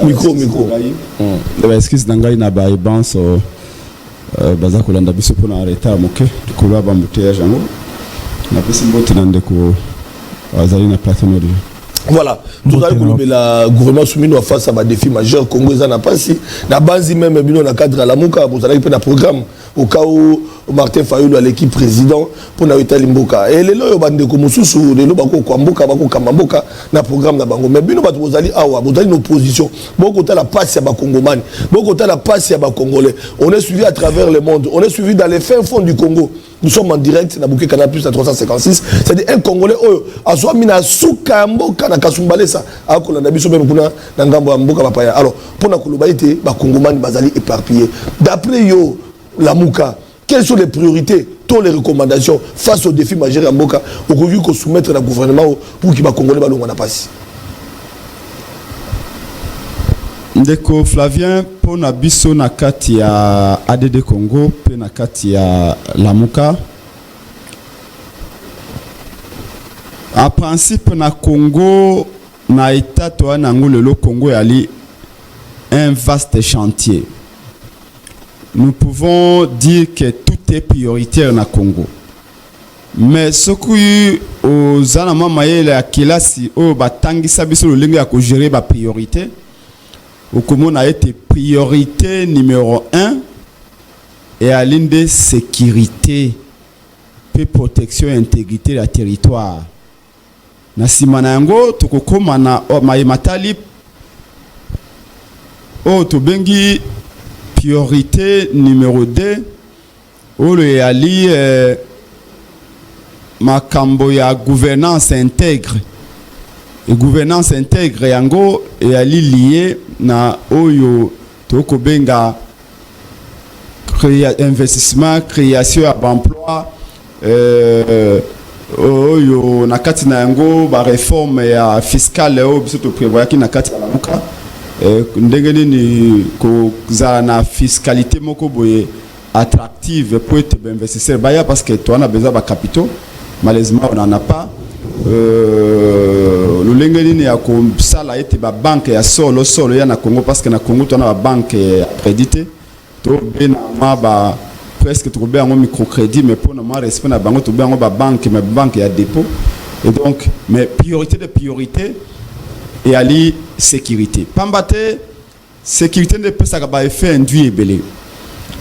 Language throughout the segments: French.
micro excuse nangai na ba banse baza kolanda biso pona retard moke dikola ba embouteillage yango na pesi mbote na ndeko azali na plateau. Voilà, tout à l'heure, le gouvernement soumis face à des défis majeurs. Congo, ça n'a pas si. La base même, dans le cadre de la Mouka, vous avez un programme au cas où Martin Fayulu à l'équipe président pour n'arrêter l'Imboka. Et les lois, ils ont sous les lois, Kwamboka, Kamamboka, na programme na bango. Mais bien, vous allez une opposition. Beaucoup de la passe à Bakongomani, beaucoup de la passe à Bakongolais. On est suivi à travers le monde. On est suivi dans les fins fonds du Congo. Nous sommes en direct, na Bouké Canal Plus à 356. C'est-à-dire un Congolais, a soit mina souka mboka na kasumbale ça. A ko na biso même kuna na ngambo mboka bapaya. Alors, pour na kulubaité, ba Congomani bazali éparpillés. D'après yo la Mouka, quelles sont les priorités, toutes les recommandations face aux défis majeurs à Mboka au vu qu'on soumettre le gouvernement pour qu'il va Congolais balou na passe. Ndeko Flavien pour na biso na kati ya ADD Congo pe na kati ya Lamuka. En principe na Congo na état to na ngolelo Congo yali un vaste chantier. Nous pouvons dire que tout est prioritaire na Congo. Mais ce qui aux anama mayele ya kilasi o batangisa biso le linga ko gérer ba priorité. Au Congo a été priorité numéro 1 et à l'une des sécurité et protection et intégrité de la territoire. Na simana yango tokokoma na matali o tobengi priorité numéro 2 o le ali makambo ya gouvernance intègre. Et gouvernance intègre yango et ali lié na oyo toko benga investissement création d'emploi oyo na kati na yango ba réforme ya fiscale o biso to prévoir ki na kati na muka ndenge nini ko za na fiscalité moko boye attractive pour être investisseur baya parce que toi on a besoin de capitaux malheureusement on n'en a pas. Le lengeni ya ko sala ete ba banque ya solo ya na Congo parce que na Congo to na ba banque accrédité to bena ma ba presque to be en microcrédit mais pour na ma respect na bango to be en ba banque mais banque ya dépôt et donc mais priorité de priorité et ali sécurité pambate sécurité ne peut ça ba effet induit et belé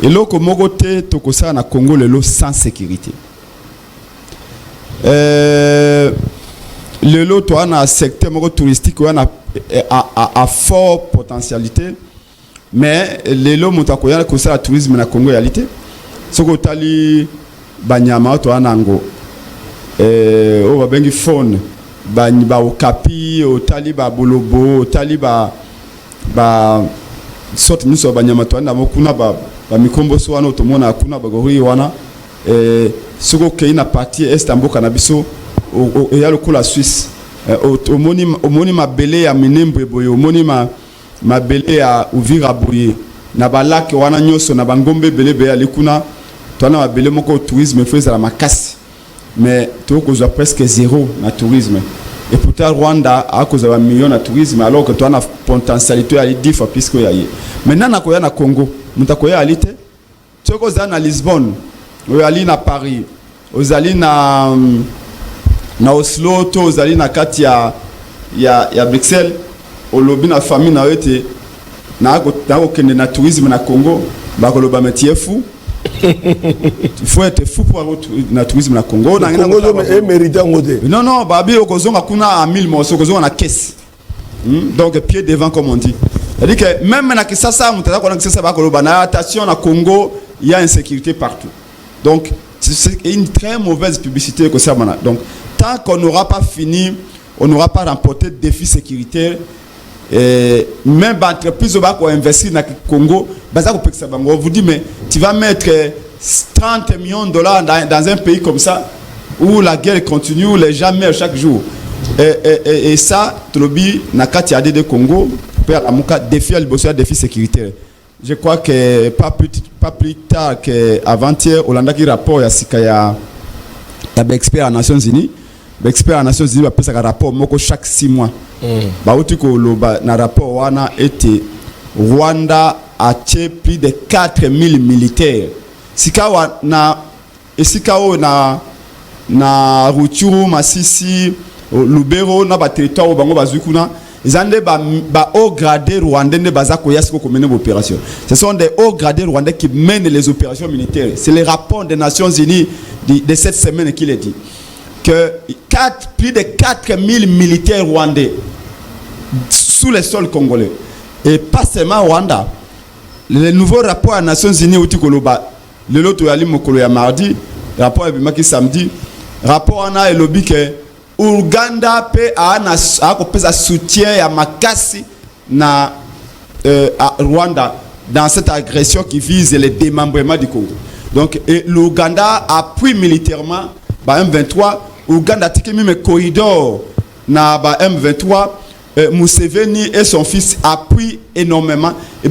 et loko mogote to ko ça na Congo le lot sans sécurité. Le lot a un secteur touristique a fort potentialité mais le lot mutakoya ko ça tourisme na Congo réalité soko tali banyama to anango o ba bengi faune ba okapi o tali ba bolobo o tali ba sorte niso banyama to na mokuna ba mikombo so wana to mona kuna ba gori wana soko keina partie est mboka na biso o ya lokola Suisse au moni mabele ya Minembwe boye au moni mabele ya Uvira boye na balake wana nyoso na bangombe belé be ya likuna to na mabele moko tourisme faisait la makasi mais to ko presque zéro na tourisme et pourtant Rwanda a cause de millions de tourisme alors que tu as une potentialité à 10 fois plus que y maintenant na koya na Congo mutakoya alite tu ko za na Lisbonne o ali na Paris o ali na Oslo to o ali na kati ya Bruxelles o lobi na famille na yote na ko kende na tourisme na Congo ba ko loba métier fou. Il faut être fou pour avoir na tourisme na Congo. Non, babi okozonga kuna à 1000 morceaux, okozonga na caisse. Donc pied devant comme on dit. C'est-à-dire que même na Kisasa, mutaka kona Kisasa ba koloba na attention na Congo, il y a insécurité partout. Donc c'est une très mauvaise publicité que ça mana. Donc tant qu'on n'aura pas fini, on n'aura pas remporté de défi sécuritaire. Et même l'entreprise qui va investir dans le Congo, on vous dit, mais tu vas mettre 30 millions de dollars dans un pays comme ça, où la guerre continue, où les gens meurent chaque jour. Et ça, Trobi, Nakati ADD Congo, défi sécuritaire. Je crois que pas plus tard qu'avant-hier, Hollanda qui rapport à Sikaya, expert aux Nations Unies, expert en Nations Unies appelle ça rapport moko chaque 6 mois. Ba uti ko loba na rapport wana était Rwanda a tué plus de 4000 militaires. Sikawa na esikawo na Rutshuru, Masisi, Lubero na ba territoire bango bazukuna. Ils ont des hauts gradés rwandais ne bazako yasko ko mener opération. Ce sont des hauts gradés rwandais qui mènent les opérations militaires. C'est le rapport des Nations Unies de cette semaine qui l'a dit que plus de 4000 militaires rwandais sous le sol congolais et pas seulement Rwanda. Le nouveau rapport des Nations Unies au Tikoloba, le lot yali mokolo ya mardi, rapport ebimaki samedi, rapport ana elobi que Uganda pe a kopesa soutien ya makasi na à Rwanda dans cette agression qui vise le démembrement du Congo. Donc l'Ouganda appuie militairement ba M23. Ouganda tiki même corridor na ba M23. Museveni et son fils appuient énormément. Et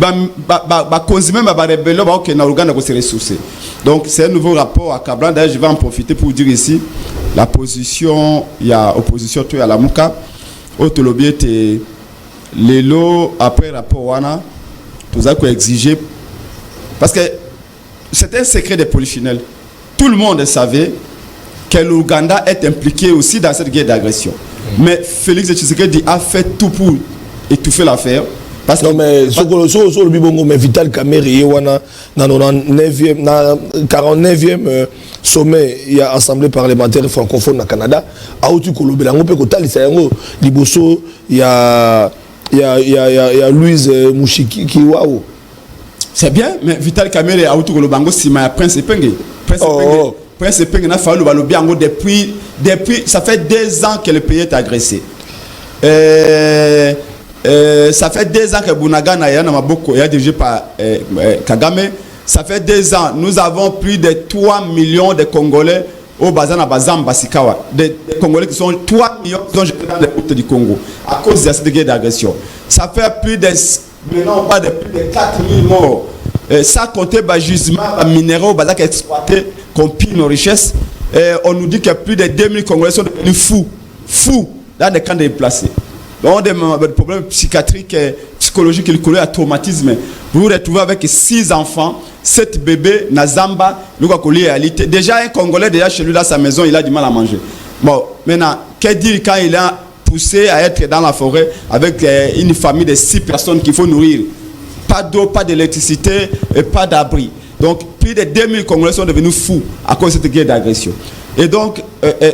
consommer ma rébellion ba ok na Ouganda ko se ressourcer. Donc c'est un nouveau rapport à Kablan. D'ailleurs je vais en profiter pour dire ici la position, il y a opposition tout à la Mouka. Autre lobby était les lots après rapport wana tout ça qu'on exigeait parce que c'est un secret des polichinelles. Tout le monde savait que l'Ouganda est impliqué aussi dans cette guerre d'agression. Mais Félix Tshisekedi a fait tout pour étouffer l'affaire. Parce non mais sur le bibongo mais Vital Kamerhe wana dans 49e sommet il y a assemblée parlementaire francophone na Canada a outu kolobela ngo pe kotalisa yango liboso il y a Louise Mushiki Kiwao. C'est bien mais Vital Kamerhe a outu kolobango sima ya Prince Epenge. Prince Epenge na fallu balobi yango depuis ça fait 2 ans que le pays est agressé. Ça fait 2 ans que Bunagana est dirigé par Kagame. Ça fait 2 ans. Nous avons plus de 3 millions de Congolais au Bazana Bazam Basikawa. Des Congolais qui sont 3 millions qui sont jetés dans les routes du Congo à cause de cette guerre d'agression. Ça fait plus de 4000 morts. Ça compter les gisements, les minéraux qui exploités, qu'on pille nos richesses. On nous dit que plus de 2000 Congolais sont devenus fous dans des camps déplacés. Donc, des problèmes psychiatriques, psychologiques, il y a traumatisme. Vous vous retrouvez avec 6 enfants, 7 bébés, Nazamba, déjà un Congolais, déjà chez lui, dans sa maison, il a du mal à manger. Bon, maintenant, qu'est-ce dire quand il a poussé à être dans la forêt avec une famille de 6 personnes qu'il faut nourrir? Pas d'eau, pas d'électricité et pas d'abri. Donc, plus de 2000 Congolais sont devenus fous à cause de cette guerre d'agression. Et donc,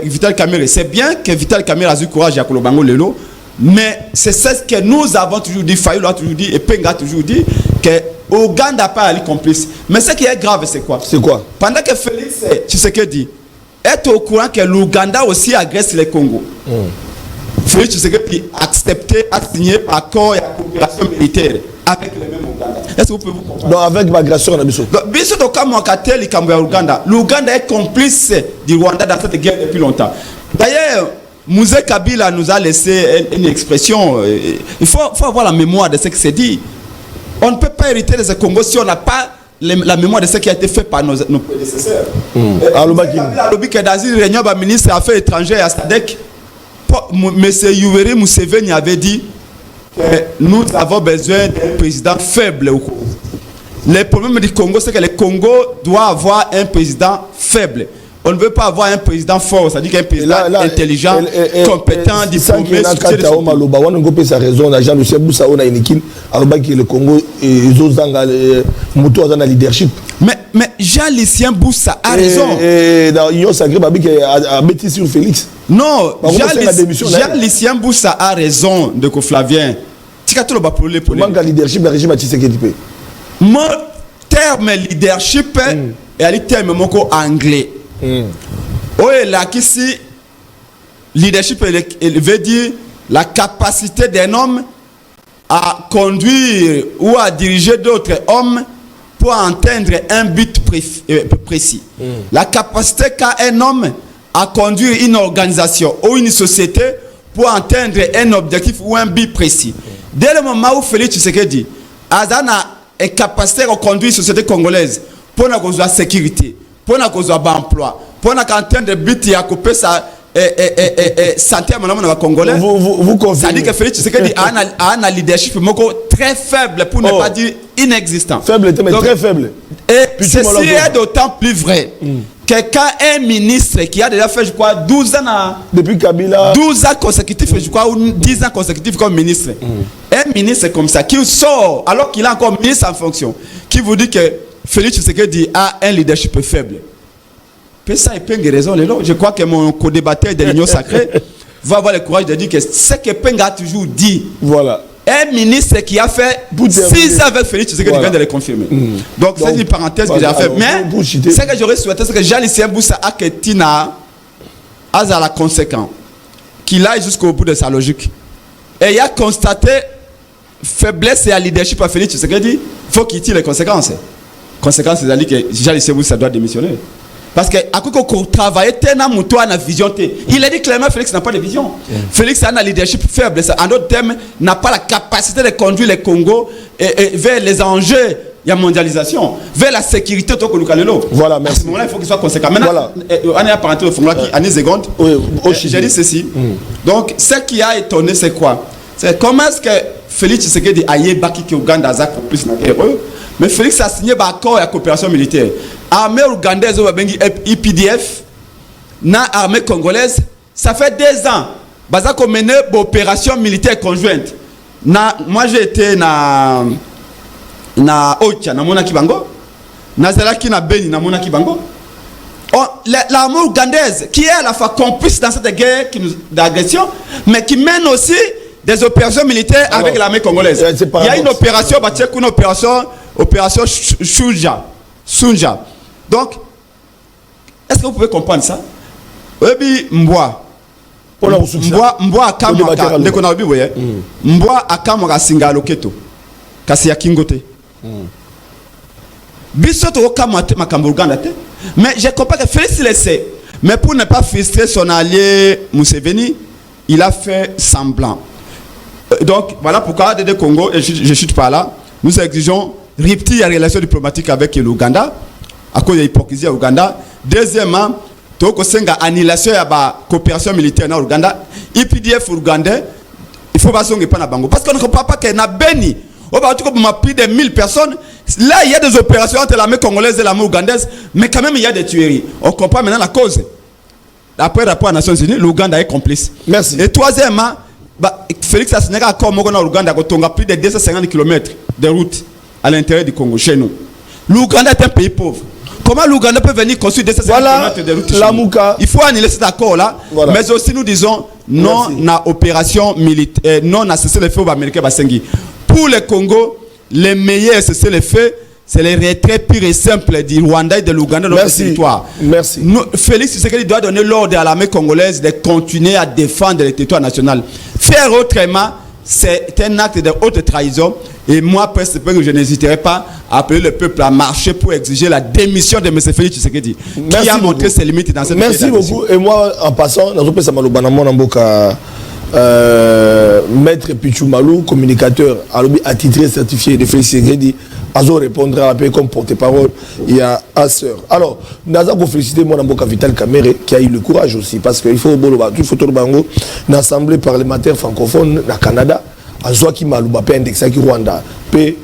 Vital Kamerhe, c'est bien que Vital Kamerhe a eu courage à Kolobango Lelo. Mais c'est ce que nous avons toujours dit, Fayulu a toujours dit, et Penga a toujours dit, que Ouganda n'a pas allé complice. Mais ce qui est grave, c'est quoi? C'est quoi? Pendant que Félix Tshisekedi est au courant que l'Ouganda aussi agresse le Congo, Félix Tshisekedi a accepté, a signé un accord et une coopération militaire avec le même Ouganda. Est-ce que vous pouvez vous comprendre? Non, avec l'agression, on a besoin. Bien au cas où Ouganda, l'Ouganda est complice du Rwanda dans cette guerre depuis longtemps. D'ailleurs, Mouzé Kabila nous a laissé une expression. Il faut avoir la mémoire de ce qui s'est dit. On ne peut pas hériter de ce Congo si on n'a pas la mémoire de ce qui a été fait par nos prédécesseurs. Kabila a dit que dans une réunion du ministre des Affaires étrangères à SADC, M. Yoweri Museveni avait dit que nous avons besoin d'un président faible au Congo. Le problème du Congo, c'est que le Congo doit avoir un président faible. On ne veut pas avoir un président fort, c'est-à-dire qu'un président intelligent, compétent, diplômé. Sa raison, Jean Lucien Boussa, on a une équipe, le Congo et les autres dans le leadership. Mais Jean-Lucien Boussa a raison. Dans l'Union sacrée, a bêtis sur Félix. Non, Jean-Lucien Boussa a raison de Flavien. Tu as tout le manque de leadership, le régime a Tshisekedi. Mon terme leadership est un terme anglais. Oui, là, ici, leadership, il veut dire la capacité d'un homme à conduire ou à diriger d'autres hommes pour atteindre un but précis. La capacité qu'a un homme à conduire une organisation ou une société pour atteindre un objectif ou un but précis. Dès le moment où Félix Tshisekedi a une capacité à conduire une société congolaise pour la sécurité, pour la emploi, pour la atteindre le but, il a coupé ça santé à mon Congolais. Vous confirmez. Ça dit que Félix Tshisekedi a un leadership très faible, pour ne pas dire inexistant. Faible, mais très faible. Et ceci est d'autant plus vrai que quand un ministre qui a déjà fait, je crois, 12 ans depuis Kabila, 12 ans consécutifs, je crois, ou 10 ans consécutifs comme ministre, un ministre comme ça, qui sort, alors qu'il est encore ministre en fonction, qui vous dit que Félix Tshisekedi a un leadership faible. Puis ça, il peut avoir raison. Je crois que mon co-débatteur de l'Union Sacrée va avoir le courage de dire que ce que Penga a toujours dit. Voilà. Un ministre qui a fait 6 ans avec Félix Tshisekedi vient de le confirmer. Donc c'est une parenthèse que j'ai fait. Mais ce que j'aurais souhaité, c'est que Jean-Lucien Boussa a que Tina a la conséquence, qu'il aille jusqu'au bout de sa logique. Et il a constaté faiblesse et à leadership à Félix Tshisekedi, il faut qu'il tire les conséquences. Conséquences, c'est-à-dire que Jean-Lucien Boussa doit démissionner. Parce que à quoi qu'on travaille, na vision. Il a dit clairement Félix n'a pas de vision. Félix a un leadership faible. En d'autres termes, n'a pas la capacité de conduire le Congo vers les enjeux de la mondialisation, vers la sécurité. Voilà, merci. À ce moment-là, il faut qu'il soit conséquent. Maintenant, on est apparenté au fond là, en une seconde. J'ai dit ceci. Donc, ce qui a étonné, c'est quoi? C'est comment est-ce que Félix Tshisekedi a eu Baki qui Ouganda a plus heureux. Mais Félix a signé un accord de coopération militaire. L'armée ougandaise, IPDF, l'armée congolaise, ça fait 2 ans. Baza qu'on mené une opération militaire conjointe. Moi j'ai été na Ocha, na Mona Kibango. Na Zalaki na Beni, na Mona Kibango. L'armée ougandaise, qui est à la fois complice dans cette guerre d'agression, mais qui mène aussi des opérations militaires avec l'armée congolaise. Il y a une opération, une opération Sunja. Donc, est-ce que vous pouvez comprendre ça? Mboa akamaka ndeko na bibo ye. Mboa akamaka singa loketo. Kasi ya kingote. Biso to kamate makambo Uganda te. Mais je comprends que Félix le sait. Mais pour ne pas frustrer son allié Museveni, il a fait semblant. Donc, voilà pourquoi DD Congo, et je chute par là, nous exigeons rupture à relations diplomatiques avec l'Ouganda, à cause de l'hypocrisie à l'Ouganda. Deuxièmement, il faut annulation de la coopération militaire dans l'Ouganda. IPDF ougandais, il faut pas que pas Bango. Parce qu'on ne comprend pas qu'il y a Beni, plus de 1000 personnes. Là, il y a des opérations entre l'armée congolaise et l'armée ougandaise, mais quand même, il y a des tueries. On comprend maintenant la cause. Après le rapport des Nations Unies, l'Ouganda est complice. Merci. Et troisièmement, Félix a signé un accord avec l'Ouganda qui a plus de 250 km de route à l'intérieur du Congo, chez nous. L'Ouganda est un pays pauvre. Comment l'Ouganda peut venir construire 250 km de route chez nous? Il faut annuler cet accord-là. Voilà. Mais aussi, nous disons non à opération militaire, non à cesser le feu américain. Pour le Congo, les meilleurs cesser le feu, c'est le retrait pur et simple du Rwanda et de l'Ouganda dans notre territoire. Merci. Félix Tshisekedi doit donner l'ordre à l'armée congolaise de continuer à défendre le territoire national. Faire autrement, c'est un acte de haute trahison. Et moi, je n'hésiterai pas à appeler le peuple à marcher pour exiger la démission de M. Félix Tshisekedi, qui a montré ses limites dans cette Merci beaucoup. Et moi, en passant, Maître Pichoumalou, communicateur, attitré certifié de Félix Tshisekedi, Azo répondra à comme porte-parole. Il y a un sœur. Alors, nous avons félicité mon amboka Vital Kamere qui a eu le courage aussi parce qu'il faut tout bango l'Assemblée parlementaire francophone au Canada. Azo qui malouba pe indexé qui Rwanda pe et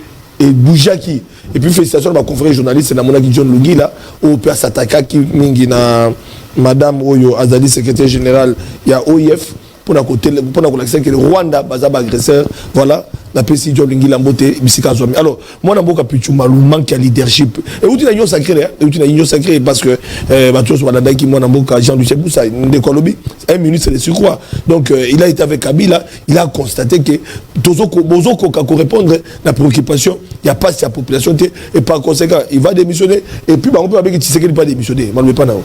Boujaki et puis félicitations à ma confrère journaliste na monaki John Lugila au pe s'attaquer qui mingi na madame Oyo Azali secrétaire général il y a OIF pour la côté pour la que le Rwanda bazaba agresseur voilà la PC John Lugila mbote bisika zomi. Alors moi na boka Pichoumalou manque à leadership et où tu na union sacrée et où tu na union sacrée parce que bato so badanda qui moi na boka Jean-Lucien Boussa de Colombie un ministre de surcroît donc il a été avec Kabila, il a constaté que Bozoko quand répondre la préoccupation il y a pas sa population et par conséquent il va démissionner et puis on peut avec Tshisekedi pas démissionner malgré pas non.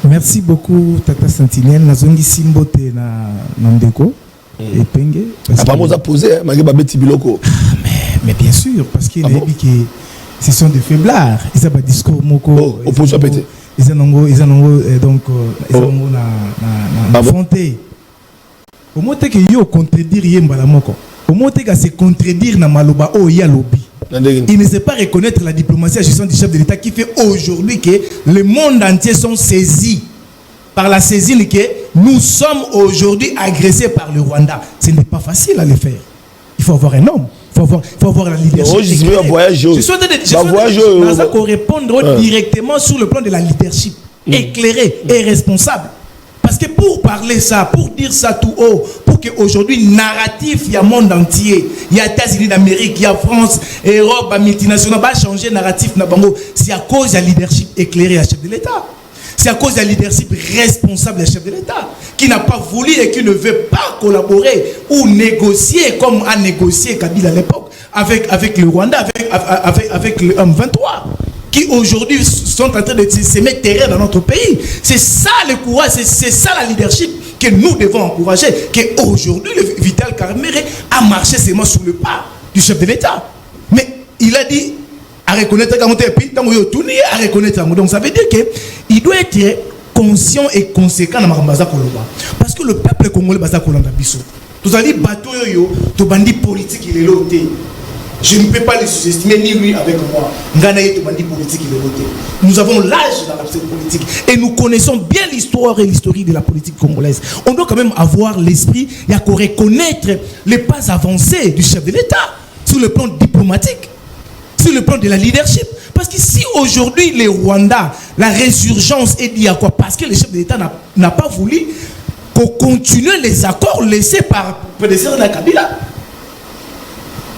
Merci beaucoup Tata Sentinelle nazongi simbote na ndeko et penge apparemment ça posé biloko mais bien sûr parce qu'il a dit que ce sont des faiblards ils ont pas discours moko opposition pété ils ont donc ils ont na fronté au moins que yo contredire yembala moko au moins que se contredire na maloba o ya lobby. Il ne sait pas reconnaître la diplomatie à gestion du chef de l'État qui fait aujourd'hui que le monde entier sont saisis par la saisine que nous sommes aujourd'hui agressés par le Rwanda. Ce n'est pas facile à le faire. Il faut avoir un homme. Il faut avoir la leadership. Je suis en train de répondre directement sur le plan de la leadership. Éclairé et responsable. Parce que pour parler ça, pour dire ça tout haut, pour qu'aujourd'hui, narratif, il y a monde entier, il y a États-Unis d'Amérique, il y a France, Europe, multinationale, va changer narratif, c'est à cause de la leadership éclairé à chef de l'État. C'est à cause de la leadership responsable du chef de l'État, qui n'a pas voulu et qui ne veut pas collaborer ou négocier comme a négocié Kabila à l'époque avec le Rwanda, avec le M23. Qui aujourd'hui sont en train de se mettre terrain dans notre pays. C'est ça le courage, c'est ça la leadership que nous devons encourager. Qu'aujourd'hui, le Vital Kamerhe a marché seulement sur le pas du chef de l'État. Mais il a dit à reconnaître à reconnaître. Donc ça veut dire qu'il doit être conscient et conséquent dans Marambaza Koloba. Parce que le peuple congolais Baza Kolanda Bissot. Vous allez bateau yo, to bandi politique il est loté. Je ne peux pas les sous-estimer, ni lui avec moi. Nous avons l'âge dans la politique. Et nous connaissons bien l'histoire et l'historique de la politique congolaise. On doit quand même avoir l'esprit et à reconnaître les pas avancés du chef de l'État sur le plan diplomatique, sur le plan de la leadership. Parce que si aujourd'hui les Rwandais, la résurgence est dit à quoi? Parce que le chef de l'État n'a pas voulu continuer les accords laissés par le prédécesseur de Kabila.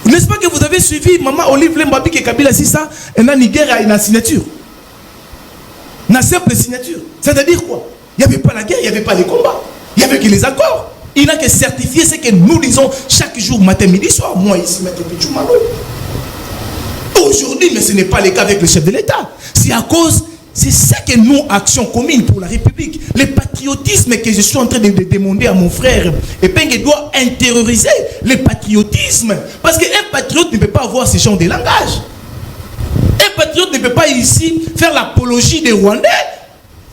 N'est-ce pas que vous avez suivi Maman Olive Lembabi que Kabila si ça et na Niger a une signature. Une simple signature. C'est-à-dire quoi? Il n'y avait pas la guerre, il n'y avait pas les combats. Il n'y avait que les accords. Il n'a que certifié ce que nous disons chaque jour, matin, midi, soir. Moi ici, matin, midi, soir. Aujourd'hui, mais ce n'est pas le cas avec le chef de l'État. C'est à cause, c'est ça que nous, action commune pour la République. Le patriotisme que je suis en train de demander à mon frère, et bien qu'il doit intérioriser le patriotisme. Parce qu'un patriote ne peut pas avoir ce genre de langage. Un patriote ne peut pas ici faire l'apologie des Rwandais,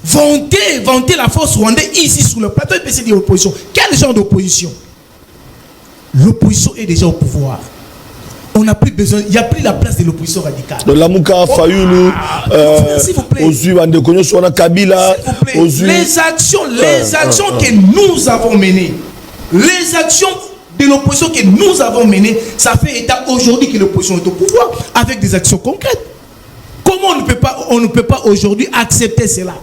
vanter la force rwandaise ici sur le plateau et passer de l'opposition. Quel genre d'opposition? L'opposition est déjà au pouvoir. On n'a plus besoin, il n'y a plus la place de l'opposition radicale. De Lamuka, Fayoulou, Kabila, les actions que nous avons menées, les actions de l'opposition que nous avons menées, ça fait état aujourd'hui que l'opposition est au pouvoir avec des actions concrètes. Comment on ne peut pas aujourd'hui accepter cela?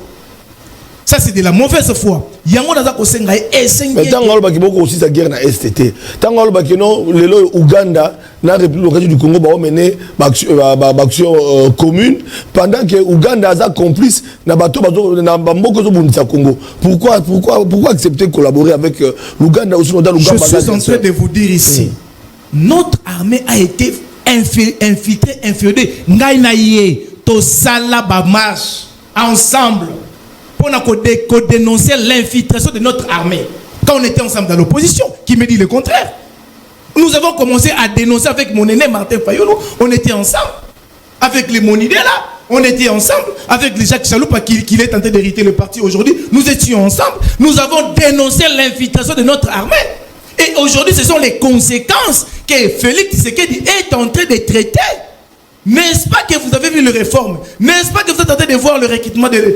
Ça c'est de la mauvaise foi. Yango naza kosenga esengi. Mais tant que baki boko aussi sa guerre na STT. Tant que baki no lelo Ouganda na République du Congo ba mener action commune pendant que Ouganda a complice na bato na mboko zo bundisa Congo. Pourquoi accepter collaborer avec l'Ouganda aussi dans l'Ouganda? Je suis en train de vous dire ici. Notre armée a été infiltrée, infiltrée. Ngai na yé to sala ba marche ensemble. On a dénoncé l'infiltration de notre armée. Quand on était ensemble dans l'opposition, qui me dit le contraire. Nous avons commencé à dénoncer avec mon aîné Martin Fayoulou. On était ensemble. Avec les Monidé là, on était ensemble. Avec les Jacques Chaloupa qui est tenté d'hériter le parti aujourd'hui. Nous étions ensemble. Nous avons dénoncé l'infiltration de notre armée. Et aujourd'hui, ce sont les conséquences que Félix Tshisekedi est en train de traiter. N'est-ce pas que vous avez vu les réformes? N'est-ce pas que vous êtes en train de voir le recrutement de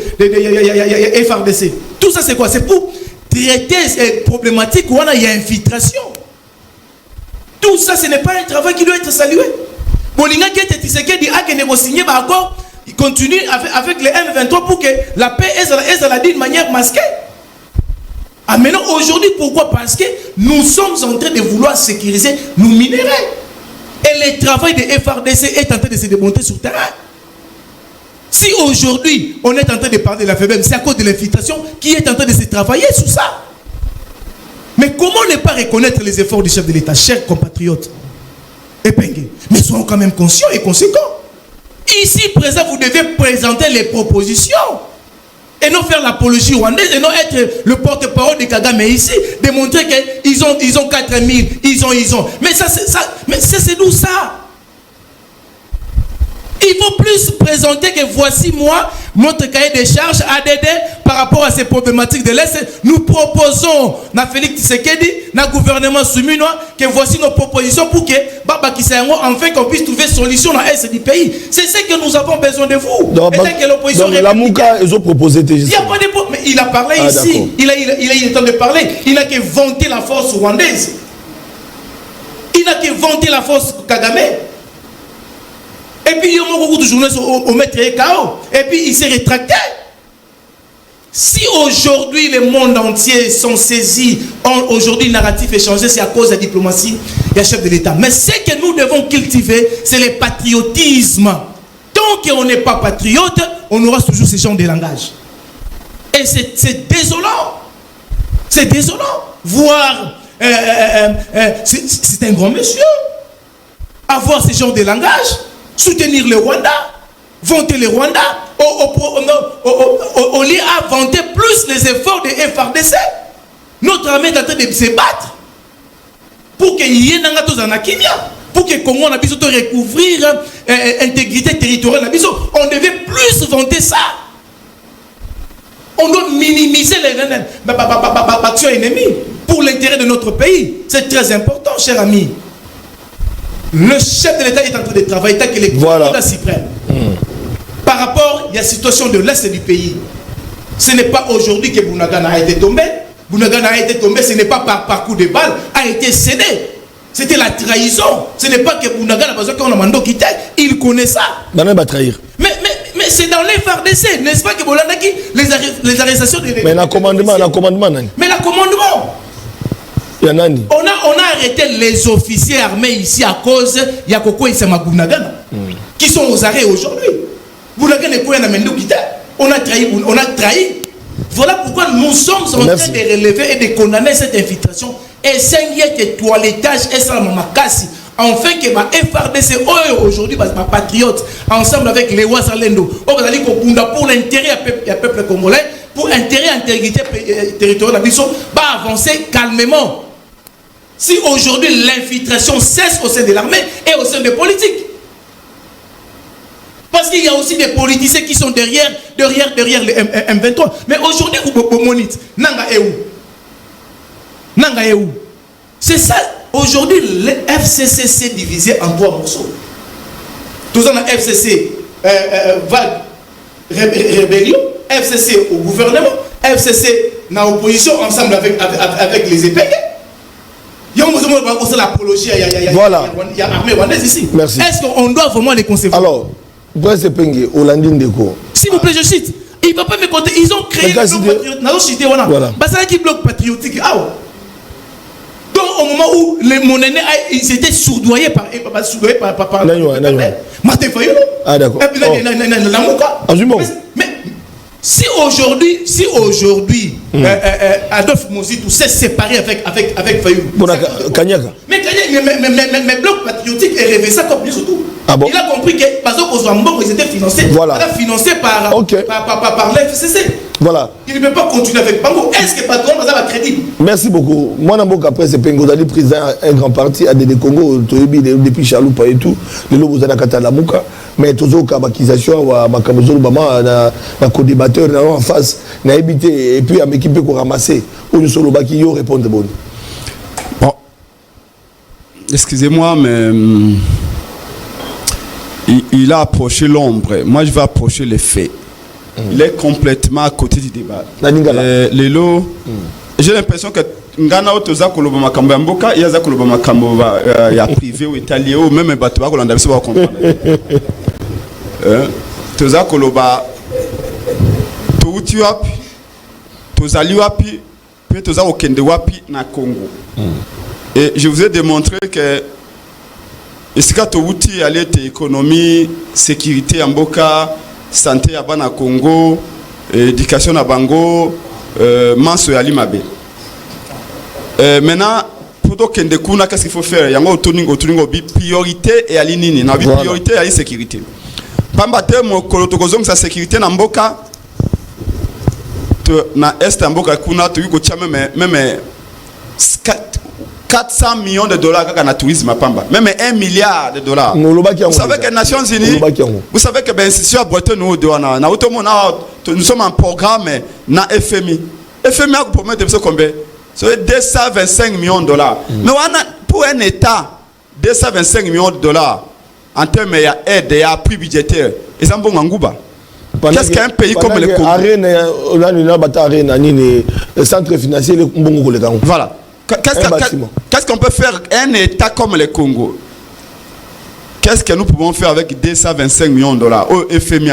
FRDC? Tout ça c'est quoi? C'est pour traiter ces problématiques où il y a infiltration. Tout ça ce n'est pas un travail qui doit être salué. Bolinga qui était Tshisekedi a que négocier encore, il continue avec les M23 pour que la paix est la d'une manière masquée. Ah maintenant aujourd'hui pourquoi? Parce que nous sommes en train de vouloir sécuriser nos minéraux. Et le travail de FRDC est en train de se démonter sur le terrain. Si aujourd'hui, on est en train de parler de la faiblesse, c'est à cause de l'infiltration qui est en train de se travailler sur ça. Mais comment ne pas reconnaître les efforts du chef de l'État, chers compatriotes? Mais soyons quand même conscients et conséquents. Ici, présent, vous devez présenter les propositions. Et non faire l'apologie rwandaise, et non être le porte-parole de Kagame ici, démontrer qu'ils ont 4000, ils ont. Mais ça, c'est d'où ça? Il faut plus présenter que voici moi, notre cahier de charges ADD par rapport à ces problématiques de l'Est. Nous proposons, na Félix Tshisekedi, na gouvernement souminois, que voici nos propositions pour que Baba Kisayango, enfin qu'on puisse trouver solution dans l'Est du pays. C'est ce que nous avons besoin de vous. Donc la Mouka, ils ont proposé. Il n'y a pas de problème. il a parlé ici. Il a eu le temps de parler. Il n'a que vanté la force rwandaise. Il n'a que vanté la force Kagame. Et puis il y a beaucoup de journalistes au maître KO. Et puis il s'est rétracté. Si aujourd'hui le monde entier sont saisis, aujourd'hui le narratif est changé, c'est à cause de la diplomatie et du chef de l'État. Mais ce que nous devons cultiver, c'est le patriotisme. Tant qu'on n'est pas patriote, on aura toujours ce genre de langage. Et c'est désolant. C'est désolant. Voir, c'est un grand monsieur. Avoir ce genre de langage, soutenir le Rwanda, vanter le Rwanda, au lieu à vanter plus les efforts de FRDC. Notre armée est en train de se battre pour qu'il y ait un Kimia, pour que le Congo ait recouvrir l'intégrité territoriale. On devait plus vanter ça. On doit minimiser les actions ennemies pour l'intérêt de notre pays. C'est très important, cher ami. Le chef de l'État est en train de travailler tant que le commandant suprême. Par rapport à la situation de l'Est du pays, ce n'est pas aujourd'hui que Bunagana a été tombé. Bunagana a été tombé, ce n'est pas par coup de balle, a été cédé. C'était la trahison. Ce n'est pas que Bunagana, parce qu'on a mandé quitter, il connaît ça. Banane va trahir. Mais c'est dans les FARDC, n'est-ce pas que Bolandaki, les arrestations de... Mais la commandement, Mais la commandement. On a arrêté les officiers armés ici à cause de Yakoko et Bunagana, qui sont aux arrêts aujourd'hui. Bunagana est quoi, on a trahi. Voilà pourquoi nous sommes en train de relever et de condamner cette infiltration. Et c'est que toilettage et ça m'a cassé. Enfin que ma FRDC aujourd'hui, ma patriote, ensemble avec les Ouassalendo, pour l'intérêt du peuple congolais, pour l'intérêt de l'intégrité territoriale, va avancer calmement. Si aujourd'hui l'infiltration cesse au sein de l'armée et au sein des politiques. Parce qu'il y a aussi des politiciens qui sont derrière le M23. Mais aujourd'hui, vous monite. Nanga est où? C'est ça. Aujourd'hui, le FCC s'est divisé en 3 morceaux. Tous en FCC vague rébellion, FCC au gouvernement, FCC dans l'opposition ensemble avec les épais. Il y a l'apologie, il y a l'armée rwandaise ici. Merci. Est-ce qu'on doit vraiment les conserver? Alors, Bryce Penge, Olandine Deko. S'il vous plaît, je cite. Il ne va pas me compter. Ils ont créé le bloc patriotique. Voilà. C'est qui bloc patriotique. Donc, au moment où mon aîné ils étaient soudoyés par Martin Fayulu. Ah, d'accord. Et puis mais si aujourd'hui, Adolphe Mozitou s'est séparé avec Fayulu. Kanyaka. Mais bloc patriotique est rêvé ça comme surtout. Ah bon? Il a compris que parce qu'ils étaient financés, financés par l'FCC. Voilà. Il ne peut pas continuer avec Bango. Est-ce que patron va crédible? Merci beaucoup. Moi, après c'est Pengo Dali, président un grand parti à des Congo, depuis Chaloupa et tout, les lobos à Katalamuka, mais toujours kabakisation à Makamozo Bama, na co-débatteur en face, na habité et puis à m'équiper pour ramasser. Ou nous sommes qui y répondent bon. Bon, excusez-moi, mais il a approché l'ombre. Moi, je vais approcher les faits. Il est complètement à côté du débat. Lelo, j'ai l'impression que Ngana Otoza Koloba Makambo Mboka, il y a Koloba Makambo ya privé ou italien ou même bateau ko landa biso ba comprendre. Toza Koloba to uti wapi, tozali wapi, puis toza okende wapi na Congo. Et je vous ai démontré que esika to uti aller économie, sécurité en Mboka, santé à Bana Congo, éducation à Bango, manso ya Limabe. Maintenant, pour que nous qu'est-ce qu'il faut faire? Il y a une priorité et alinini. Na priorité et sécurité. Pambate mo kolotokozong sa sécurité na mboka. Na est mboka kuna tu ko chama même 400 millions de dollars dans le tourisme à Pamba. Même 1 milliard de dollars. Vous savez que les Nations Unies, vous savez que l'institution à Breton, nous sommes en programme dans FMI. FMI a promis de combien? C'est 225 millions de dollars. Mais pour un État, 225 millions de dollars en termes d'aide et d'appui budgétaire, ils sont bons en Gouba. Qu'est-ce qu'un pays comme le Congo? Centre financier, voilà. Qu'est-ce qu'on peut faire un État comme le Congo? Qu'est-ce que nous pouvons faire avec 225 millions de dollars au FMI?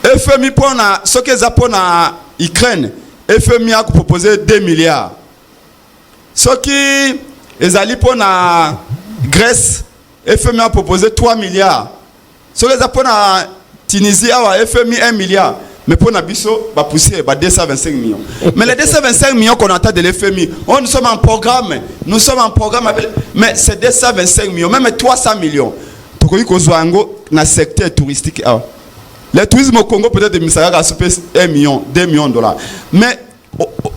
FMI pour ce que ça pour la Ukraine, FMI a proposé 2 milliards. Ce qui est allé pour la Grèce, FMI a proposé 3 milliards. Ce que ça pour la Tunisie, FMI 1 milliard. Mais pour Nabiso, va pousser 225 millions. Mais les 225 millions qu'on entend de l'FMI, nous sommes en programme. Nous sommes en programme. Mais c'est 225 millions, même 300 millions. Dans le secteur touristique. Le tourisme au Congo peut-être de 1 million, 2 millions de dollars. Mais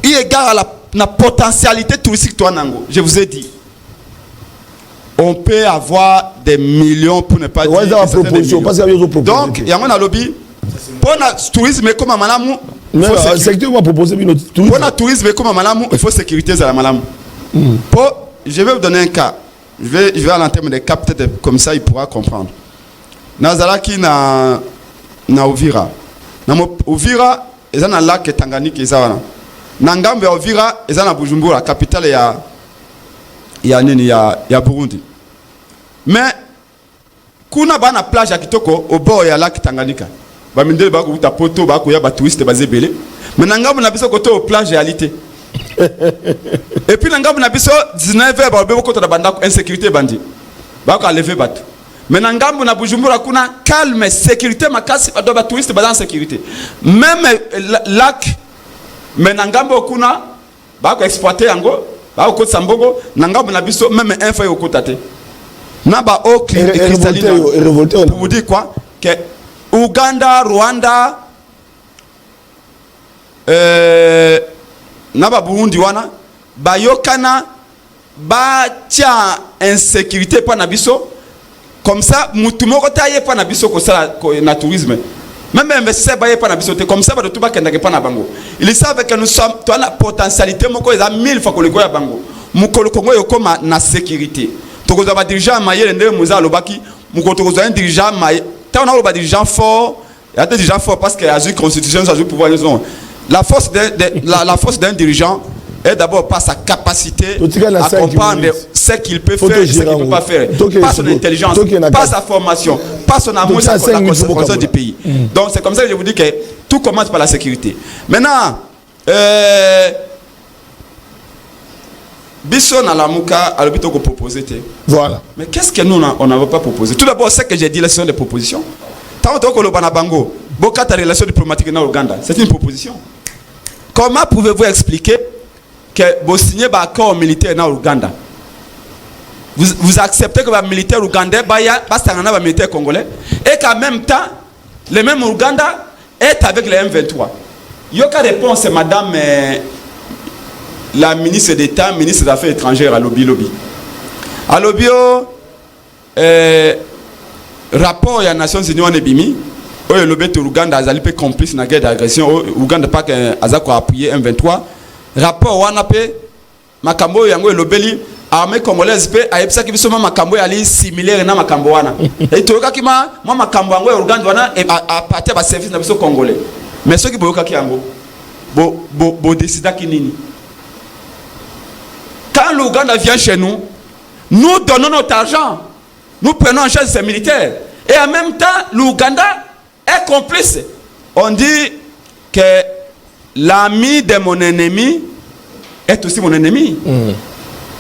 il égard à la potentialité touristique, je vous ai dit. On peut avoir des millions pour ne pas dire donc, il y a un lobby. Pour le tourisme comme un malamou, pour le tourisme comme un malamou, il faut sécurité à la malamou. Je vais vous donner un cas. Je vais aller en termes de cas, peut-être comme ça il pourra comprendre. Nazalaki na Uvira. Uvira, il y a un lac Tanganyika. Nangambe Uvira, il y a un Bujumbura, la capitale il y a Burundi. Mais, kuna bana plage à Kitoko, au bord il y a lac Tanganyika. Bamindele bako uta poto bako ya ba touriste bazebele. Mais nangambe na biso koto au plage réalité. Et puis nangambe na biso 19h ba bebo koto da banda insécurité bandi. Bako lever bato. Mais nangambe na Bujumbura kuna calme sécurité makasi ba touriste ba en sécurité. Même lac mais nangambe kuna bako exploiter yango bako koto sambogo nangambe na biso même un fois okotate. Na ba au cristalline. Pour vous dire quoi que Ouganda, Rwanda, Naba Burundi wana, Bayokana, Batia insécurité pour Nabiso, comme ça, Moutumoko taille pour Nabiso comme ça, na tourisme. Même investisseur baye pour Nabiso, comme ça, tout bas qu'un pas na bango. Ils savent que nous sommes, toi la potentialité, moko ils a 1000 fois que le goya bango. Moko le Congo est comme na sécurité. Toko zaba dirigeant maye le ndé muza lobaki, moko toko zaba dirigeant maye. Quand on a des gens forts, il y a des gens forts parce qu'il y a une constitution, ça joue pouvoir les hommes. La force d'un dirigeant est d'abord par sa capacité à comprendre ce qu'il peut faire et ce qu'il ne peut pas faire. Pas son intelligence, pas sa formation, pas son amour pour la conservation du pays. Donc c'est comme ça que je vous dis que tout commence par la sécurité. Maintenant, Bisson à la Mouka, à l'hôpital qu'on proposait. Voilà. Mais qu'est-ce que nous, on n'avait pas proposé? Tout d'abord, c'est que j'ai dit, la situation des propositions. Tant que le Banabango, Boka ta relation diplomatique dans l'Ouganda, c'est une proposition. Comment pouvez-vous expliquer que vous signez un accord militaire dans l'Ouganda? Vous acceptez que le militaire ougandais va militaire congolais et qu'en même temps, le même Ouganda est avec les M23. Il y a qu'à réponse, madame. La ministre d'État, ministre des Affaires étrangères à Lobby. À Lobby, rapport à la Nations Unies en Ebimi, où le Lobby de l'Ouganda a été complice dans la guerre d'agression, l'Ouganda n'a pas appuyé M23. Rapport à Wanapé, Makambo Yango et Lobby, armée congolaise, a été qui sont Makambo est similaire à Makambo Wana. Et tout le cas, moi, Makambo Yango et l'Ouganda a parti à service de congolais. Mais ceux qui ont dit Yango, bo décida qui nini. Quand l'Ouganda vient chez nous, nous donnons notre argent. Nous prenons en charge ces militaires. Et en même temps, l'Ouganda est complice. On dit que l'ami de mon ennemi est aussi mon ennemi.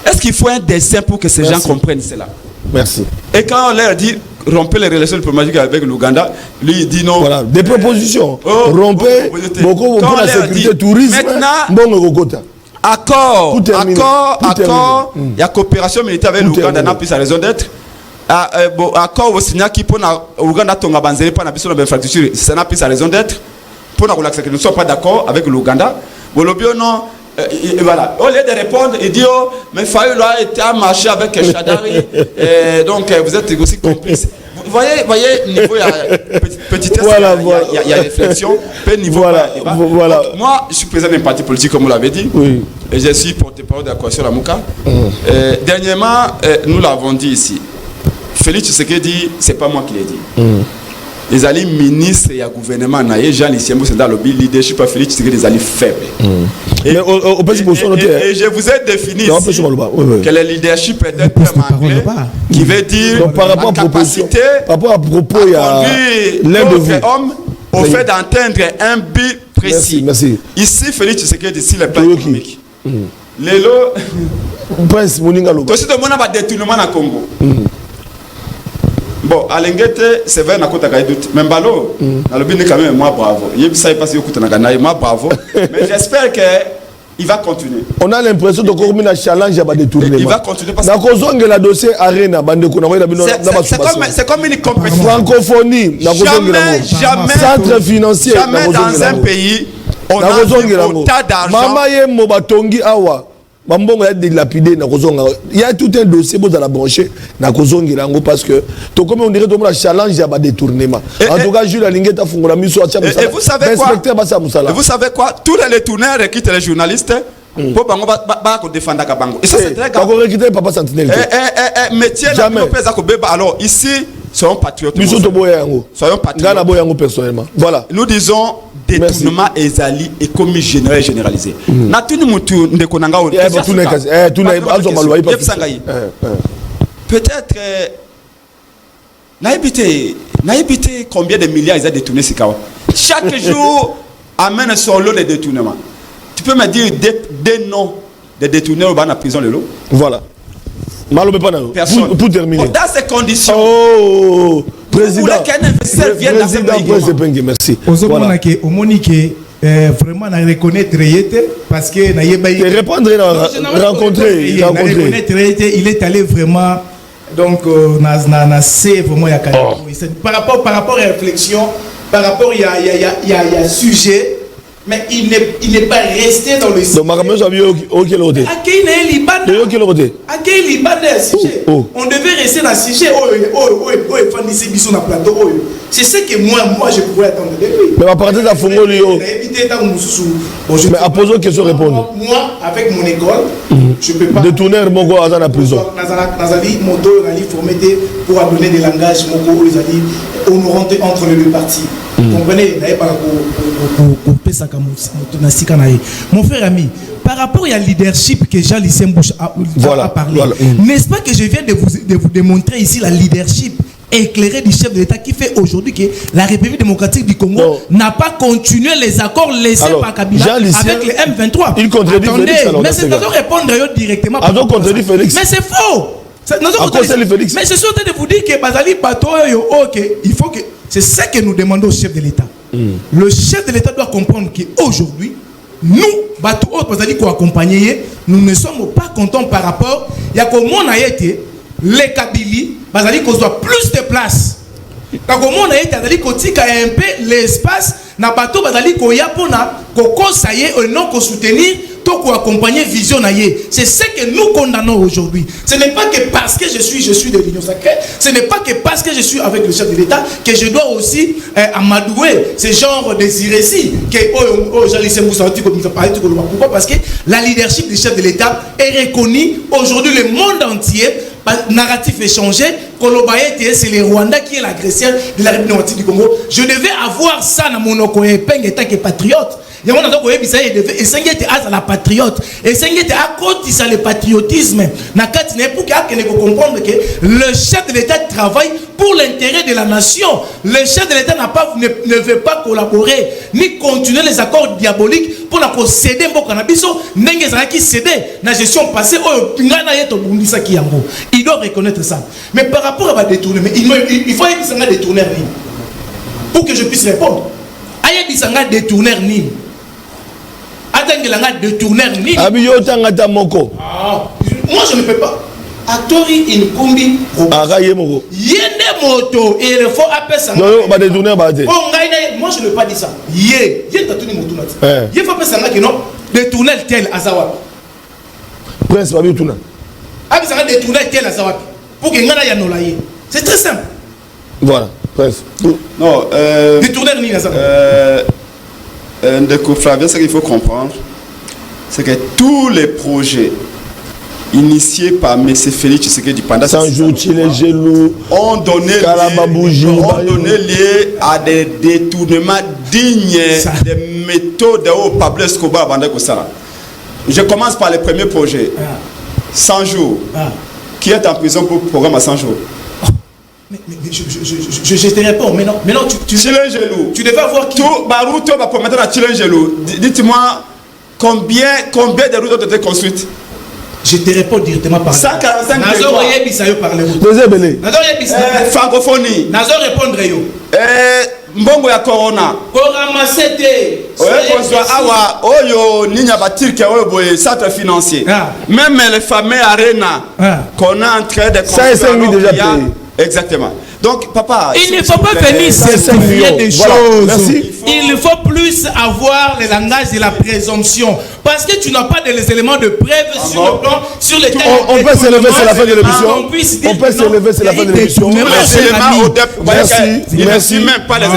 Est-ce qu'il faut un dessin pour que ces gens comprennent cela? Merci. Et quand on leur dit rompez les relations diplomatiques avec l'Ouganda, lui il dit non. Voilà, des propositions. Rompez, beaucoup pour la sécurité, tourisme, bon accord, il y a coopération militaire avec l'Ouganda, n'a plus sa raison d'être. Accord au Sina qui pour l'Ouganda Tonga Banzé, pour la mission de l'infrastructure, ça n'a plus sa raison d'être. Pour nous ne sommes pas d'accord avec l'Ouganda. Non, voilà. Au lieu de répondre, il dit oh, mais Fayoulou a été à marcher avec Chadari, donc vous êtes aussi complice. Vous voyez, niveau, il y a petit test, il y a réflexion, peu niveau. Voilà. Donc, moi, je suis président d'un parti politique, comme vous l'avez dit, et je suis porte-parole de la coalition La Mouka. Dernièrement, nous l'avons dit ici. Félix Tshisekedi dit, c'est pas moi qui l'ai dit. les alliés ministres et gouvernement naïe Jean Lisembo c'est dans le leadership à Félix Tshisekedi des alliés faibles. Et je vous ai défini que le leadership est un terme anglais qui veut dire par rapport la capacité à propos il y a l'un de vous homme au fait d'entendre un but précis. Merci. Ici Félix Tshisekedi ici le plan économique. Lelo Prince Moninga Loba. Tout de monde va détournement na Congo. Bon, à l'engete, c'est vrai, n'a pas de doute. Mais Mbalo, dans le but, quand même, moi, bravo. Il ne pas si vous moi, bravo. Mais j'espère qu'il va continuer. On a l'impression de qu'on a un challenge à détourner. Il va continuer parce que la dossier Arena, c'est comme une compétition. Francophonie, jamais, centre financier, jamais dans un pays, on a autant d'argent. Maman ye mobatongi awa. Mambongo ya dilapidé na kozonga. Il y a tout un dossier pour la brancher na kozongi rango parce que to comme on dirait to la challenge ya ba détournement. En tout cas Jules Alingeta fungula miso acha musala. Et vous savez quoi? Et vous savez quoi? Tous les tourneurs quittent les journalistes pour bango ba ko défendre ka bango. Et ça c'est très grave. Ba ko recruter papa Sentinelle. Métier la pesa ko beba. Alors ici soyons patriotes. Miso to boya yango. Soyons patriotes. Ngana boya yango personnellement. Voilà. Nous disons détournement ezali économie générale généralisée. Na tuni mutu ndeko nanga o. Peut-être naïbité combien de milliards ils ont détourné Sikawa. Chaque jour amène son lot de détournements. Tu peux me dire des noms de détourneurs dans la prison le lot? Voilà. Pour terminer. Dans ces conditions. Oh, président. Vous voulez qu'un investisseur vienne dans ce pays? Merci. Vraiment, on reconnaître parce que répondre, rencontrer. Il est allé vraiment. Donc, c'est vraiment par rapport à la réflexion, par rapport il y a sujet. Mais il n'est pas resté dans le sujet. Donc, on devait rester dans le sujet. C'est ce que moi je pouvais attendre de lui. Mais à partir de la Fongolio. Mais à poser une question, répondre. Moi, avec mon école, je ne peux pas. Détourner mon gars dans la prison. Nazali, mon dos, formé pour donner des langages, honorantes entre les deux parties. Vous comprenez? Mon frère ami, par rapport au leadership que Jean Lisembo a parlé, n'est-ce pas que je viens de vous démontrer ici la leadership éclairé du chef de l'État qui fait aujourd'hui que la République démocratique du Congo n'a pas continué les accords laissés par Kabila avec les M23. Il contredit Félix. Mais c'est de répondre directement. Mais c'est faux. Mais je suis en train de vous dire que Bazali Bato, il faut que... C'est ce que nous demandons au chef de l'État. Le chef de l'État doit comprendre qu'aujourd'hui, nous, Bato, nous ne sommes pas contents par rapport à comment on a été les Kabili, Bazali qu'on soit plus de place. Quand on a été Bazali qu'on tika un peu l'espace, na Bato Bazali qu'on y a pour na qu'on saye et non qu'on soutenir, tout qu'on accompagner vision naïe. C'est ce que nous condamnons aujourd'hui. Ce n'est pas que parce que je suis de l'Union sacrée, ce n'est pas que parce que je suis avec le chef de l'État que je dois aussi amadouer ce genre de récits que pourquoi? Parce que la leadership du chef de l'État est reconnue aujourd'hui le monde entier. Narratif échangé, Kolobaye, c'est le Rwanda qui est l'agresseur de la République démocratique du Congo. Je devais avoir ça dans mon épingle en tant que patriote. Il y a la patriote. Et c'est le patriotisme. Pour comprendre que le chef de l'État travaille pour l'intérêt de la nation. Le chef de l'État ne veut pas collaborer ni continuer les accords diaboliques pour céder la gestion passée. Il doit reconnaître ça. Mais par rapport à détourner, il faut un détourneur pour que je puisse répondre. Ayabisanga détourneur ni. Atengela détourneur ni. Moi je ne peux pas. Atori Inkumbi. Yende moto et il faut appeler ça. Non, bah détourneur bah dé. Moi je ne peux pas dire ça. Yende tatuni moto nati. Il faut appeler ça que non détourneur tel azawa. Prince Babi Tuna. Abisanga détourneur tel azawa. Pour que ngana ya nolaye. C'est très simple. Voilà, Prince. Non, détourneur ni azawa. Ce qu'il faut comprendre, c'est que tous les projets initié par M. Félix Tshisekedi pendant 100 jours, Tchilengelou, ont donné lieu à des détournements dignes des méthodes au Pablo Escobar. Je commence par le premier projet. 100 jours. Qui est en prison pour le programme à 100 jours? Mais je te réponds. Mais non, tu devais voir qui. Tout Barouto va promettre à Tchilengelou. Dites-moi combien de routes ont été construites? Je te réponds directement par 145 francophonie. Nazo répondre yo. Mbongo ya corona. Koramasete. Awa oyo ninya batirke oyo boye centre financier. Même les fameux arena qu'on est en train de construire. Ça est déjà payé. Exactement. Donc, papa... Il ne faut pas venir simplifier des choses. Merci. Il faut plus avoir le langage de la présomption. Parce que tu n'as pas les éléments de preuve sur le plan, sur lesquels... On peut s'élever, c'est la fin de l'émission. On peut s'élever, c'est la fin de l'émission. Merci. Merci même pas les